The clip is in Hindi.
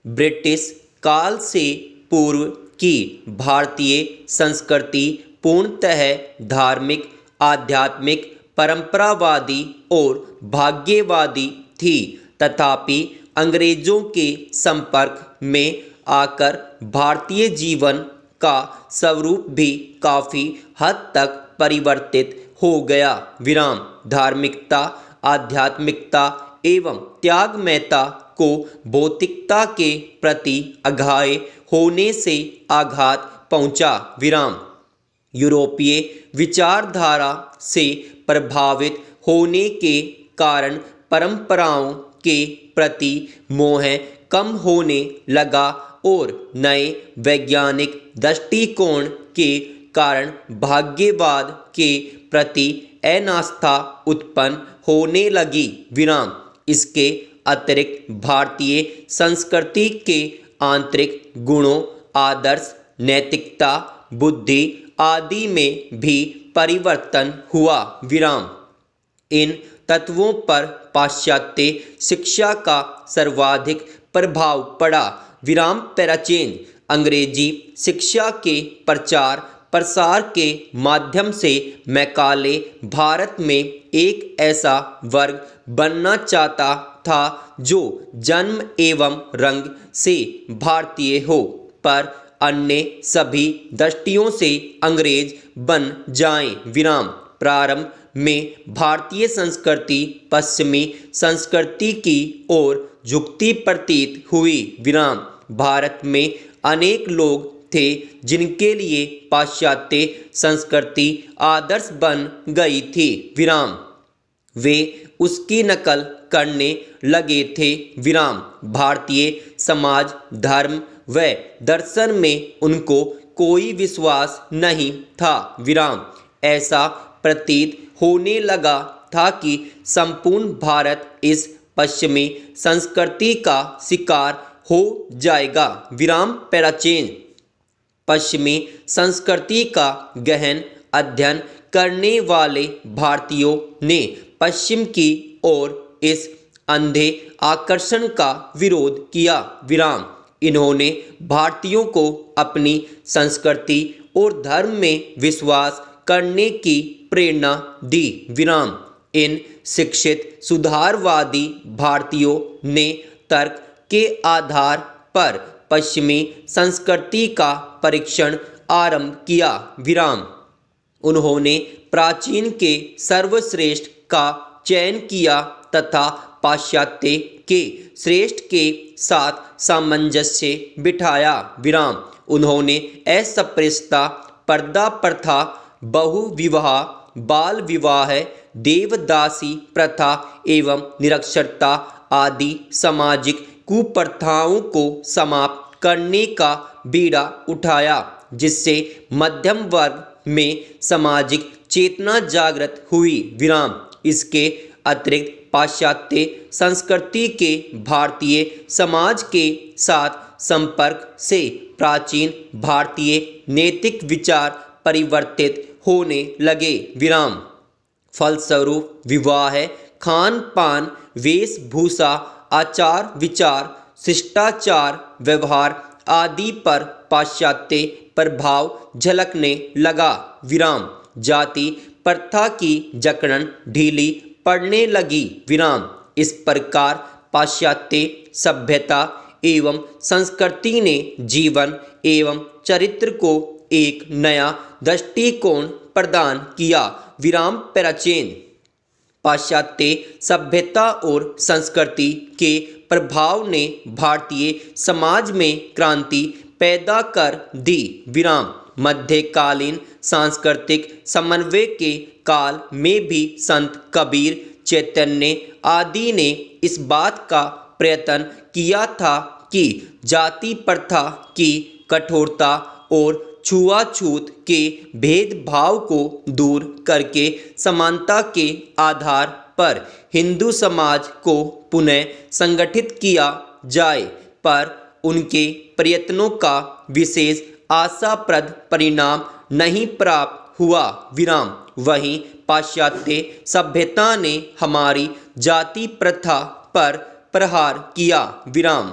ब्रिटिश काल से पूर्व की भारतीय संस्कृति पूर्णतः धार्मिक, आध्यात्मिक, परंपरावादी और भाग्यवादी थी। तथापि अंग्रेजों के संपर्क में आकर भारतीय जीवन का स्वरूप भी काफ़ी हद तक परिवर्तित हो गया। विराम। धार्मिकता, आध्यात्मिकता एवं त्यागमयता को भौतिकता के प्रति अघाये होने से आघात पहुंचा। विराम। यूरोपीय विचारधारा से प्रभावित होने के कारण परंपराओं के प्रति मोह कम होने लगा और नए वैज्ञानिक दृष्टिकोण के कारण भाग्यवाद के प्रति अनास्था उत्पन्न होने लगी। विराम। इसके अतिरिक्त भारतीय संस्कृति के आंतरिक गुणों, आदर्श, नैतिकता, बुद्धि आदि में भी परिवर्तन हुआ। विराम। इन तत्वों पर पाश्चात्य शिक्षा का सर्वाधिक प्रभाव पड़ा। विराम। पैराचेन। अंग्रेजी शिक्षा के प्रचार प्रसार के माध्यम से मैकाले भारत में एक ऐसा वर्ग बनना चाहता था जो जन्म एवं रंग से भारतीय हो, पर अन्य सभी दृष्टियों से अंग्रेज बन जाएं। विराम। प्रारंभ में भारतीय संस्कृति पश्चिमी संस्कृति की ओर झुकती प्रतीत हुई। विराम। भारत में अनेक लोग थे जिनके लिए पाश्चात्य संस्कृति आदर्श बन गई थी। विराम। वे उसकी नकल करने लगे थे। विराम। भारतीय समाज, धर्म व दर्शन में उनको कोई विश्वास नहीं था। विराम। ऐसा प्रतीत होने लगा था कि संपूर्ण भारत इस पश्चिमी संस्कृति का शिकार हो जाएगा। विराम। पैराचेन। पश्चिमी संस्कृति का गहन अध्ययन करने वाले भारतीयों ने पश्चिम की ओर इस अंधे आकर्षण का विरोध किया। विराम। इन्होंने भारतीयों को अपनी संस्कृति और धर्म में विश्वास करने की प्रेरणा दी। विराम। इन शिक्षित सुधारवादी भारतीयों ने तर्क के आधार पर पश्चिमी संस्कृति का परीक्षण आरंभ किया। विराम। उन्होंने प्राचीन के सर्वश्रेष्ठ का चयन किया तथा पाश्चात्य के श्रेष्ठ के साथ सामंजस्य बिठाया। विराम। उन्होंने अस्पृश्यता, पर्दा प्रथा, बहुविवाह, बाल विवाह, देवदासी प्रथा एवं निरक्षरता आदि सामाजिक कुप्रथाओं को समाप्त करने का बीड़ा उठाया, जिससे मध्यम वर्ग में सामाजिक चेतना जागृत हुई। विराम। इसके अतिरिक्त पाश्चात्य संस्कृति के भारतीय समाज के साथ संपर्क से प्राचीन भारतीय नैतिक विचार परिवर्तित होने लगे। विराम। फलस्वरूप विवाह, खान पान, वेशभूषा, आचार विचार, शिष्टाचार, व्यवहार आदि पर पाश्चात्य प्रभाव झलकने लगा। विराम। जाति प्रथा की जकड़न ढीली पड़ने लगी। विराम। इस प्रकार पाश्चात्य सभ्यता एवं संस्कृति ने जीवन एवं चरित्र को एक नया दृष्टिकोण प्रदान किया। विराम। पैराचेन। पाश्चात्य सभ्यता और संस्कृति के प्रभाव ने भारतीय समाज में क्रांति पैदा कर दी। विराम। मध्यकालीन सांस्कृतिक समन्वय के काल में भी संत कबीर, चैतन्य आदि ने इस बात का प्रयत्न किया था कि जाति प्रथा की कठोरता और छुआछूत के भेदभाव को दूर करके समानता के आधार पर हिंदू समाज को पुनः संगठित किया जाए, पर उनके प्रयत्नों का विशेष आशाप्रद परिणाम नहीं प्राप्त हुआ। विराम। वहीं पाश्चात्य सभ्यता ने हमारी जाति प्रथा पर प्रहार किया। विराम।